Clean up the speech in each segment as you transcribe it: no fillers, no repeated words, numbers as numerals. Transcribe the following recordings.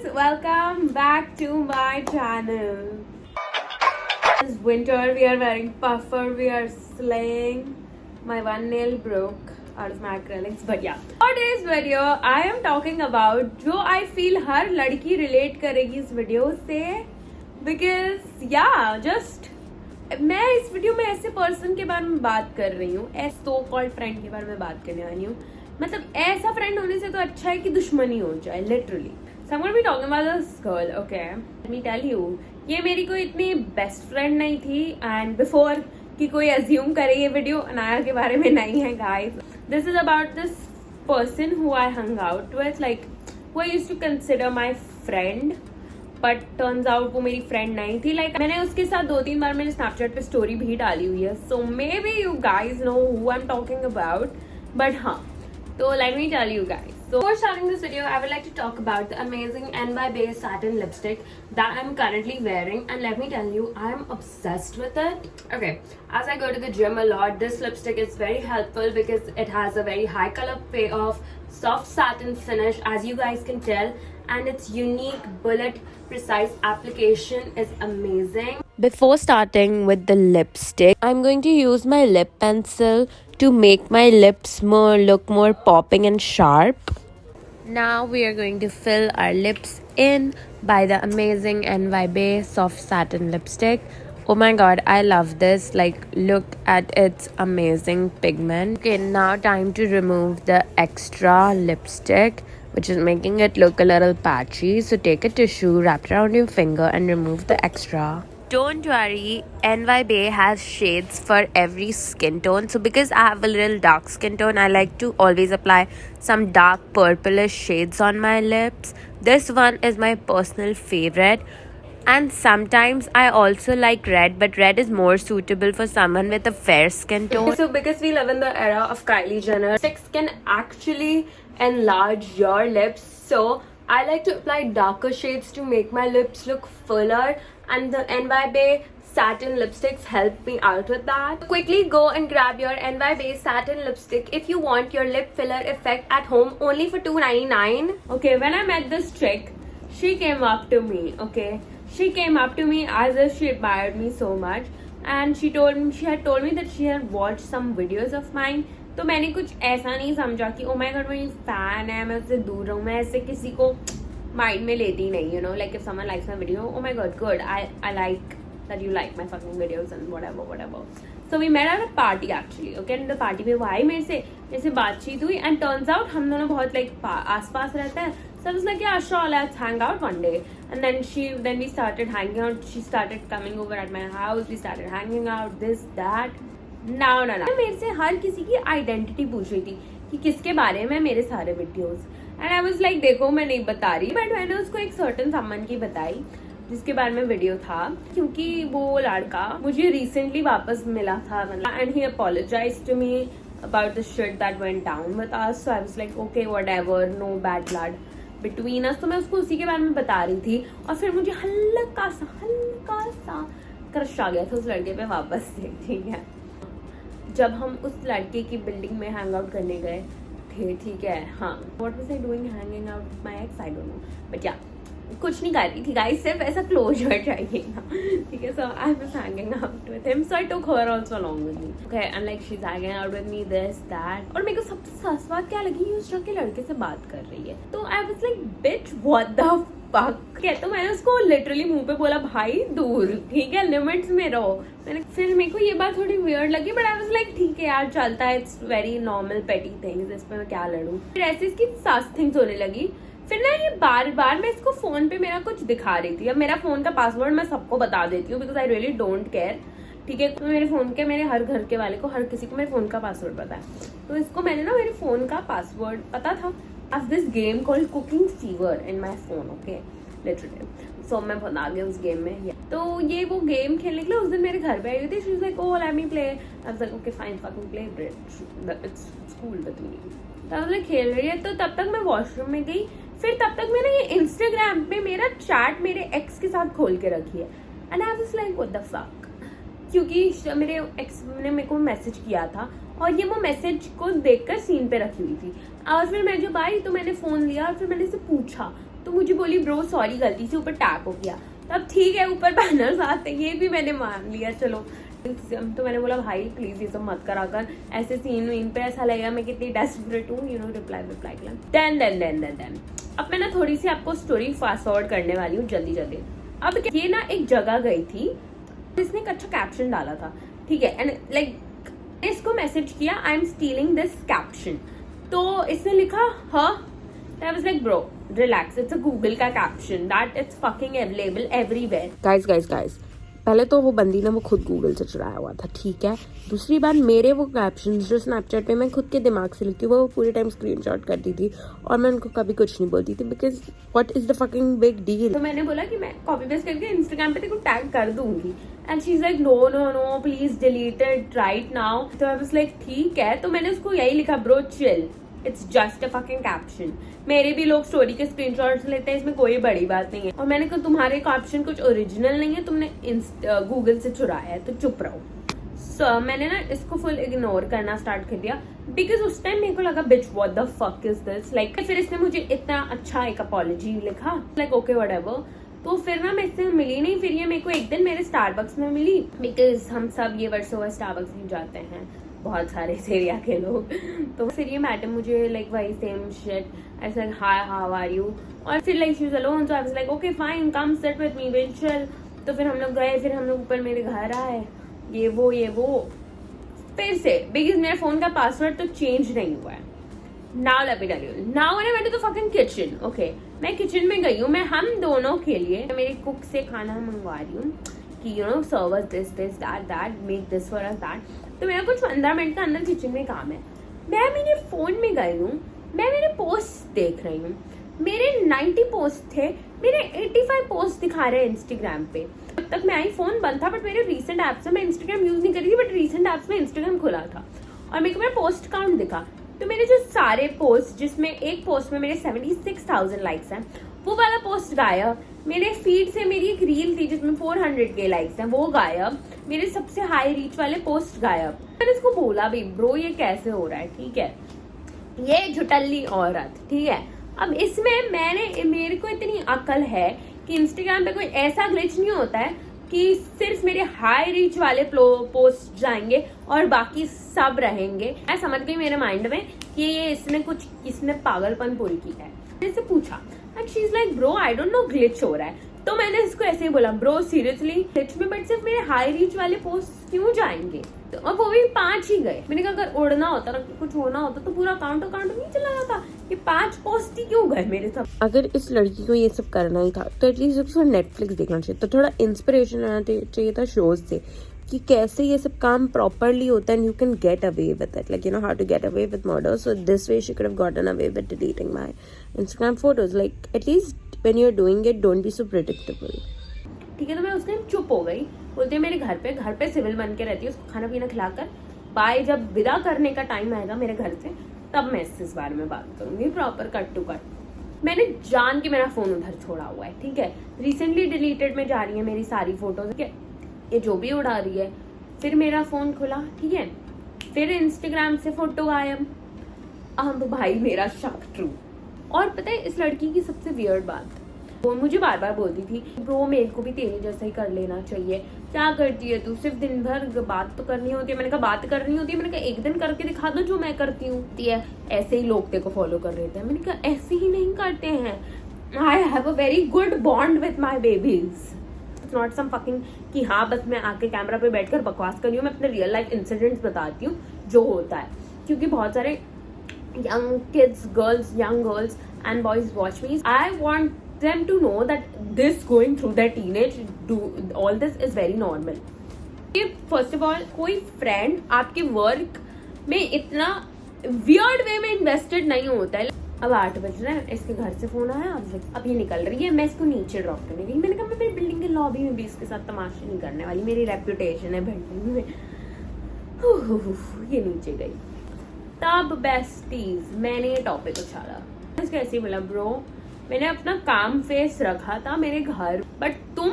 guys, welcome back to my channel. It's winter, we are wearing puffer, we are slaying. My one nail broke out of my acrylics, but yeah. For today's video, I am talking about जो I feel हर लड़की relate करेगी इस video से, because yeah, just मैं इस video में ऐसे person के बारे में बात कर रही हूँ, ऐसे सो कॉल्ड फ्रेंड के बारे में बात करने वाली हूँ. मतलब ऐसा फ्रेंड होने से तो अच्छा है कि दुश्मनी हो जाए, literally. So I'm gonna be talking about this girl, okay? Let me tell you, ये मेरी कोई इतनी बेस्ट फ्रेंड नहीं थी, एंड बिफोर कि कोई अज्यूम करे ये वीडियो अनाया के बारे में नहीं है guys. This is about this person who I hung out with, like who I used to consider my friend, but turns out वो मेरी फ्रेंड नहीं थी. लाइक मैंने उसके साथ 2-3 बार मैंने स्नैपचैट पे स्टोरी भी डाली हुई है, so maybe you guys know who I am talking about. But हाँ, so let me tell you guys. So before starting this video, I would like to talk about the amazing NY Base satin lipstick that I'm currently wearing, and let me tell you, I'm obsessed with it. Okay, as I go to the gym a lot, this lipstick is very helpful because it has a very high color payoff, soft satin finish, as you guys can tell, and its unique bullet precise application is amazing. Before starting with the lipstick, I'm going to use my lip pencil to make my lips look more popping and sharp. Now we are going to fill our lips in by the amazing NY Base soft satin lipstick. Oh my god, I love this. Like, look at its amazing pigment. Okay, now time to remove the extra lipstick, which is making it look a little patchy. So take a tissue, wrap it around your finger and remove the extra. Don't worry, NY Bay has shades for every skin tone. So because I have a little dark skin tone, I like to always apply some dark purplish shades on my lips. This one is my personal favorite. And sometimes I also like red, but red is more suitable for someone with a fair skin tone. So because we live in the era of Kylie Jenner, sticks can actually enlarge your lips. So I like to apply darker shades to make my lips look fuller, and the NY Bay satin lipsticks help me out with that. Quickly go and grab your NY Bay satin lipstick if you want your lip filler effect at home, only for $2.99. Okay, when I met this chick, she came up to me, okay? She came up to me as if she admired me so much, and she had told me that she had watched some videos of mine. तो मैंने कुछ ऐसा नहीं समझा कि ओ my God मेरी fan है, मैं उससे दूर रहूँ. मैं ऐसे किसी को माइंड में लेती ही नहीं, you know. Like if someone likes my video, oh my god good, I like that you like my fucking videos and whatever. So we met at a party actually, okay. And the party में वो आई, मेरे से बातचीत हुई, and turns out हम दोनों बहुत like आस पास रहते हैं. So I was like, yeah, sure, let's hang out one day. And then we started hanging out. She started coming over at my house. We started hanging out, this, that. No. मेरे से हर किसी की identity पूछ रही थी कि किसके बारे में मेरे सारे videos. And I was like, देखो मैं नहीं बता रही, बट मैंने उसको एक सर्टन समवन की बताई जिसके बारे में वीडियो था, क्योंकि वो लड़का मुझे रिसेंटली वापस मिला था, and he apologized to me about the shit that went down with us. So I was like, okay whatever, no bad blood between us. तो मैं उसको उसी के बारे में बता रही थी, और फिर मुझे हल्का सा क्रश आ गया था उस लड़के पे वापस से, ठीक है. जब हम उस लड़के की बिल्डिंग में हैंग आउट करने गए थे, ठीक है. हाँ, what was I doing hanging out with my ex, I don't know, but या कुछ नहीं कर रही थी गाइस, सिर्फ ऐसा क्लोजर चाहिए था, ठीक है. So I was hanging out with him, so I took her also along with me, okay. And like she is hanging out with me, this that. और मेरे को सबसे सस बात क्या लगी, उस के लड़के से बात कर रही है. तो I was like, bitch what the fuck. तो मैंने उसको लिटरली मुंह पे बोला, भाई दूर, ठीक है, लिमिट्स में रहो. फिर मेरे को ये बात थोड़ी वियर्ड लगी, बट आई वाज लाइक, ठीक है यार, चलता है, it's very normal petty things, इस पे मैं क्या लड़ूं. फिर ऐसे इसकी सास थिंग्स होने लगी. फिर ना ये बार बार मैं इसको फोन पे मेरा कुछ दिखा रही थी. अब मेरा फोन का पासवर्ड मैं सबको बता देती हूँ, because I really don't care, ठीक है. तो मेरे फोन के, मेरे हर घर के वाले को, हर किसी को मेरे फोन का पासवर्ड पता है. तो इसको मैंने ना मेरे फोन का पासवर्ड पता था. आज this game called Cooking Fever in my phone, okay, literally. So मैं बहुत आगे उस गेम में. तो ये वो गेम खेलने के लिए उस दिन मेरे घर पे आई हुई थी. She was like, oh let me play. I was like, okay fine, fucking play, it's cool with me. तब वो खेल रही है, तो तब तक मैं वॉशरूम में गई. फिर तब तक मैंने ये इंस्टाग्राम पे मेरा चैट मेरे एक्स के साथ खोल के रखी है. And I was like, what the fuck, क्योंकि मेरे एक्स ने मेरे को मैसेज किया था, और ये वो मैसेज को देखकर सीन पे रखी हुई थी. और फिर मैं जब आई तो मैंने फोन लिया, और फिर मैंने इसे पूछा, तो मुझे बोली ब्रो सॉरी गलती से ऊपर टैप हो गया। तब ठीक है ऊपर बैनर्स आते ये भी मैंने मान लिया चलो। तो मैंने बोला भाई प्लीज ये सब मत करा कर, ऐसे सीन वीन पे ऐसा लगेगा मैं कितनी डेस्परेट हूँ, यू नो रिप्लाई देन अब मैं ना थोड़ी सी आपको स्टोरी फास्ट फॉरवर्ड करने वाली हूँ जल्दी जल्दी। अब ये ना एक जगह गई थी, इसने एक अच्छा कैप्शन डाला था, ठीक है, एंड लाइक इसको मैसेज किया I am stealing this caption, तो इसने लिखा I was like bro relax, it's a Google का caption that it's fucking available everywhere। guys पहले तो वो बंदी ना वो खुद गूगल से चुराया हुआ था, ठीक है। दूसरी बात मेरे वो कैप्शंस जो स्नैपचैट पे मैं खुद के दिमाग से लिखती हूँ वो पूरे टाइम स्क्रीनशॉट करती थी और मैं उनको कभी कुछ नहीं बोलती थी because what is the fucking big deal. तो मैंने बोला कि मैं कॉपी पेस्ट करके इंस्टाग्राम पे तेको टैग कर दूंगी and she is like no please delete it right now. तो आई वाज लाइक ठीक है, तो मैंने उसको यही लिखा bro chill, it's just a fucking caption. मेरे भी लोग स्टोरी के स्क्रीनशॉट्स लेते हैं, इसमें कोई बड़ी बात नहीं है। और मैंने कहा तुम्हारे कैप्शन कुछ ओरिजिनल नहीं है, तुमने गूगल से चुराया है तो चुप रहो। मैंने ना इसको फुल इग्नोर करना स्टार्ट कर दिया बिकॉज उस टाइम मेरे को लगा bitch what the fuck is this like. फिर इसने मुझे इतना अच्छा एक अपॉलॉजी लिखा लाइक ओके व्हाटएवर। तो फिर ना मैं इससे मिली नहीं, फिर ये मेरे को एक दिन मेरे स्टारबक्स में मिली बिकॉज हम सब ये वर्षों स्टारबक्स में जाते हैं बहुत सारे इस एरिया के लोग। तो फिर ये मैडम मुझे लाइक वही सेम शिट ऐसा हाय हाउ आर यू, और फिर like she was alone so I was like okay fine come sit with me will chill. तो फिर हम लोग गए, फिर हम लोग ऊपर मेरे घर आए, ये वो फिर से बिकॉज मेरे फोन का पासवर्ड तो चेंज नहीं हुआ है। Now let me tell you, now when I went to the fucking kitchen, okay मैं किचन में गई हूँ, मैं हम दोनों के लिए मेरी कुक से खाना मंगवा रही हूँ कि you know serve us this that make this for us that. तो मेरा कुछ 15 मिनट का अंदर किचन में काम है, मैं मेरे फोन में गई हूँ, मैं मेरे पोस्ट देख रही हूँ, मेरे 90 पोस्ट थे, मेरे 85 पोस्ट दिखा रहे हैं इंस्टाग्राम पे। तब तक मैं आई फोन बंद था बट मेरे रीसेंट ऐप्स में, मैं इंस्टाग्राम यूज नहीं कर रही थी बट रीसेंट ऐप्स में इंस्टाग्राम खुला था और मेरे को मेरा पोस्ट काउंट दिखा। तो मेरे जो सारे पोस्ट जिसमें एक पोस्ट में मेरे 76,000 लाइक्स हैं वो वाला पोस्ट गायब, मेरे फीड से मेरी एक रील थी जिसमें 400 के लाइक्स हैं वो गायब, मेरे सबसे हाई रीच वाले पोस्ट गायब। मैंने इसको बोला भी ब्रो ये कैसे हो रहा है, ठीक है, ये झुटल्ली औरत, ठीक है। अब इसमें मेरे को इतनी अकल है कि इंस्टाग्राम पे कोई ऐसा ग्लिच नहीं होता है कि सिर्फ मेरे हाई रीच वाले पोस्ट जाएंगे और बाकी सब रहेंगे। मैं समझ गई मेरे माइंड में कि ये इसने पागलपन पूरी की है। मैंने इससे पूछा and she is like bro I don't know glitch हो रहा है। तो मैंने इसको ऐसे ही बोला ब्रो सीरियसली ग्लिच में बट सिर्फ मेरे हाई रीच वाले पोस्ट क्यों जाएंगे, तो अब वो भी 5 ही गए। मैंने कहा अगर उड़ना होता ना कुछ होना होता तो पूरा अकाउंट नहीं चला जाता, ये 5 पोस्ट ही क्यों गए मेरे सब। अगर इस लड़की को ये सब करना ही था तो एटलीस्ट उसको नेटफ्लिक्स देखना चाहिए, तो थोड़ा इंस्पिरेशन आना चाहिए था शोज से कि कैसे ये सब काम प्रॉपरली होता है and you can get away with it, like you know how to get away with murder. So this way she could have gotten away with deleting my Instagram photos, like at least when you are doing it don't be so predictable, ठीक है। तो मैं उस time चुप हो गई, बोलते मेरे घर पे सिविल बन के रहती है, उसको खाना पीना खिलाकर बाय जब विदा करने का टाइम आएगा मेरे घर से तब मैं इस बारे में बात करूंगी प्रॉपर कट टू कट। मैंने जान के मेरा फोन उधर छोड़ा हुआ है, ठीक है, रिसेंटली डिलीटेड में जा रही है मेरी सारी फोटोज, ठीक है, ये जो भी उड़ा रही है। फिर मेरा फोन खुला, ठीक है, फिर इंस्टाग्राम से फोटो गायब। अब भाई मेरा शक ट्रू। और पता है इस लड़की की सबसे वियर्ड बात, वो मुझे बार बार बोलती थी ब्रो मेरे को भी तेरे जैसा ही कर लेना चाहिए, क्या करती है तू, सिर्फ दिन भर बात तो करनी होती है। मैंने कहा बात करनी होती है, मैंने कहा एक दिन करके दिखा दो जो मैं करती हूँ, ऐसे ही लोग तेरे को फॉलो कर रहे थे। मैंने कहा ऐसे ही नहीं करते हैं, I have a very good bond with my babies, not some fucking कि हाँ बस मैं आके कैमरा पे बैठकर बकवास कर रही हूँ। मैं अपने रियल लाइफ इंसिडेंट्स बताती हूँ जो होता है, क्योंकि बहुत सारे young kids, young girls and boys watch me. I want them to know that this going through their teenage, all this is very normal. First of all, कोई friend आपके work में इतना weird way में invested नहीं होता है। अब 8 बज रहे हैं, इसके घर से फोन आया, अब ये निकल रही है, मैं इसको नीचे ड्रॉप करने गई। मैंने कहा मैं मेरी बिल्डिंग के लॉबी में भी इसके साथ तमाशा नहीं करने वाली, मेरी रेपुटेशन है बिल्डिंग में। ये नीचे गई। तब बेस्टीज मैंने ये टॉपिक उछाला, कैसे बोला ब्रो मैंने अपना काम फेस रखा था मेरे घर, बट तुम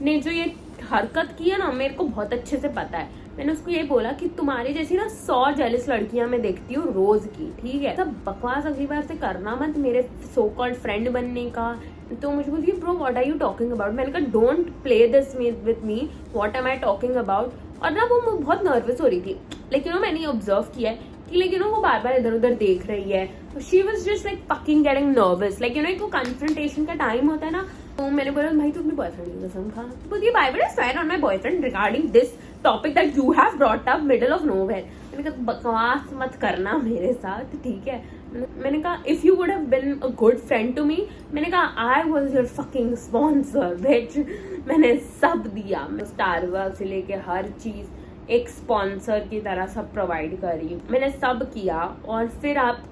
ने जो ये हरकत की है ना मेरे को बहुत अच्छे से पता है। मैंने उसको ये बोला कि तुम्हारे जैसी ना 100 जेलस लड़कियां मैं देखती हूँ रोज की, ठीक है, सब बकवास अगली बार से करना मत मेरे सो कॉल्ड फ्रेंड बनने का। तो मुझे बोलती है bro what are you talking about. मैंने कहा don't play this with me, what am I talking about. और ना वो बहुत नर्वस हो रही थी, लेकिन मैंने ऑब्जर्व किया है कि लेकिन वो बार बार इधर उधर देख रही है। She was just like fucking getting nervous, like एक वो कन्फ्रंटेशन का टाइम होता है ना। तो मैंने बोला भाई तू अपने बॉयफ्रेंड की कसम खा। बोलती है I would swear on my boyfriend regarding this topic that you have brought up middle of nowhere. मैंने कहा बकवास मत करना मेरे साथ, ठीक है। मैंने कहा if you would have been a good friend to me, मैंने कहा I was your fucking sponsor bitch. मैंने सब दिया, स्टारबक्स से लेके हर चीज एक स्पॉन्सर की तरह सब प्रोवाइड करी, मैंने सब किया। और फिर आप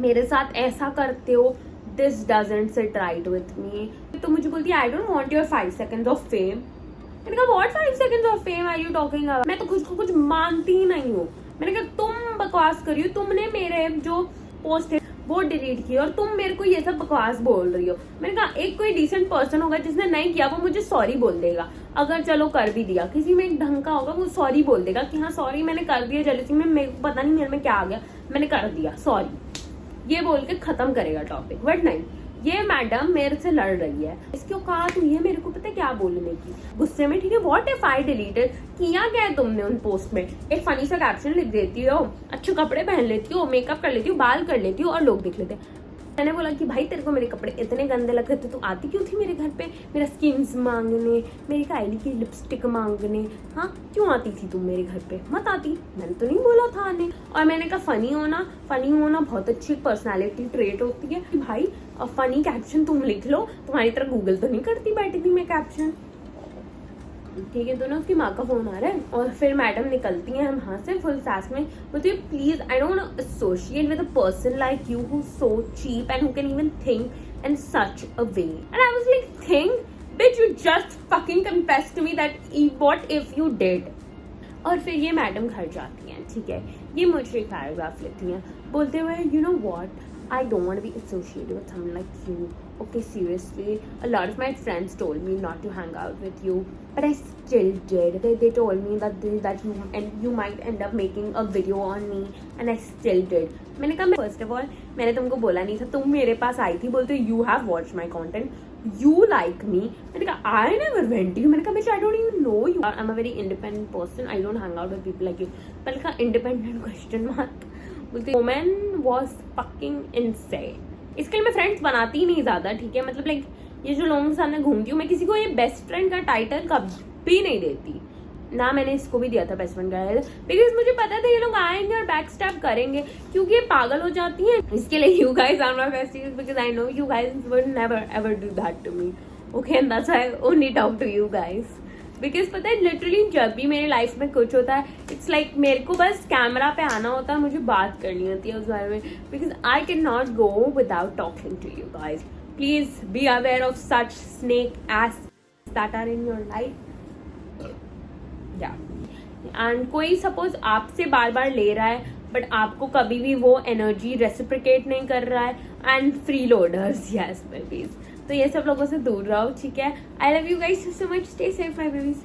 मेरे साथ ऐसा करते हो, this doesn't sit right with me. तो मुझे बोलती है I don't want your 5 seconds of fame. मैंने कहा what 5 seconds of fame are you talking about. मैं तो खुद को कुछ मानती ही नहीं हूँ। मैंने कहा तुम बकवास कर रही हो, तुमने मेरे जो पोस्ट है वो डिलीट की और तुम मेरे को ये सब बकवास बोल रही हो। मैंने कहा एक कोई डिसेंट पर्सन होगा जिसने नहीं किया वो मुझे सॉरी बोल देगा। अगर चलो कर भी दिया, किसी में एक ढंग का होगा वो सॉरी बोल देगा कि हाँ सॉरी मैंने कर दिया जेलसी में, मेरे को पता नहीं मेरे में क्या आ गया, मैंने कर दिया सॉरी, ये बोल के खत्म करेगा टॉपिक। बट नहीं, ये मैडम मेरे से लड़ रही है, इसकी औकात हुई है मेरे को पता है क्या बोलने की गुस्से में, ठीक है। व्हाट इफ आई डिलीटेड, किया क्या है तुमने उन पोस्ट में, एक फनी सा कैप्शन लिख देती हो, अच्छे कपड़े पहन लेती हो, मेकअप कर लेती हो, बाल कर लेती हो और लोग देख लेते हैं। मैंने बोला कि भाई तेरे को मेरे कपड़े इतने गंदे लग रहे थे, तू आती क्यों थी मेरे घर पे मेरा स्किन्स मांगने, मेरी कायली की लिपस्टिक मांगने, हाँ क्यों आती थी तुम मेरे घर पे, मत आती, मैंने तो नहीं बोला था आने। और मैंने कहा फनी होना बहुत अच्छी पर्सनालिटी ट्रेट होती है कि भाई फनी कैप्शन तुम लिख लो, तुम्हारी तरह गूगल तो नहीं करती बैठी थी मैं कैप्शन, ठीक है। दोनों उसकी माँ का फोन आ रहा है और फिर मैडम निकलती हैं हम वहां से फुल सास में, बोलती है please I don't associate with a person like you who so cheap and who can even think in such a way. And I was like think bitch you just fucking confessed to me that what if you did. और फिर ये madam घर जाती हैं, ठीक है, ये मुझे एक पैराग्राफ लिखती हैं बोलते हुए you know what I don't want to be associated with someone like you. Okay, seriously, a lot of my friends told me not to hang out with you, but I still did. They told me that you might end up making a video on me, and I still did. मैंने कहा first of all मैंने तुमको बोला नहीं था, तुम मेरे पास आई थी बोलते you have watched my content, you like me. मैंने कहा I never went to you. मैंने कहा bitch I don't even know you. I'm a very independent person. I don't hang out with people like you. मैंने कहा independent question mark. Women was fucking insane. इसके लिए मैं friends बनाती ही नहीं ज्यादा, ठीक है। मतलब लाइक ये जो लोगों के सामने घूमती हूँ मैं किसी को ये बेस्ट फ्रेंड का टाइटल कभी नहीं देती, ना मैंने इसको भी दिया था बेस्ट फ्रेंड का, बिकॉज मुझे पता था ये लोग आएंगे और बैक स्टैप करेंगे क्योंकि ये पागल हो जाती हैं। इसके लिए you guys are my besties because I know you guys would never ever do that to me, okay, and that's why I only talk to you guys. Because पता है लिटरली जब भी मेरी लाइफ में कुछ होता है इट्स लाइक मेरे को बस कैमरा पे आना होता है, मुझे बात करनी होती है उस बारे में, because I can not go without talking to you guys. Please be aware of such snakes that are in your life, या एंड कोई सपोज आपसे बार बार ले रहा है बट आपको कभी भी वो एनर्जी रेसिप्रिकेट नहीं कर रहा है, and free loaders, yes babies, तो ये सब लोगों से दूर रहो, ठीक है। I love you guys so much, stay safe my babies.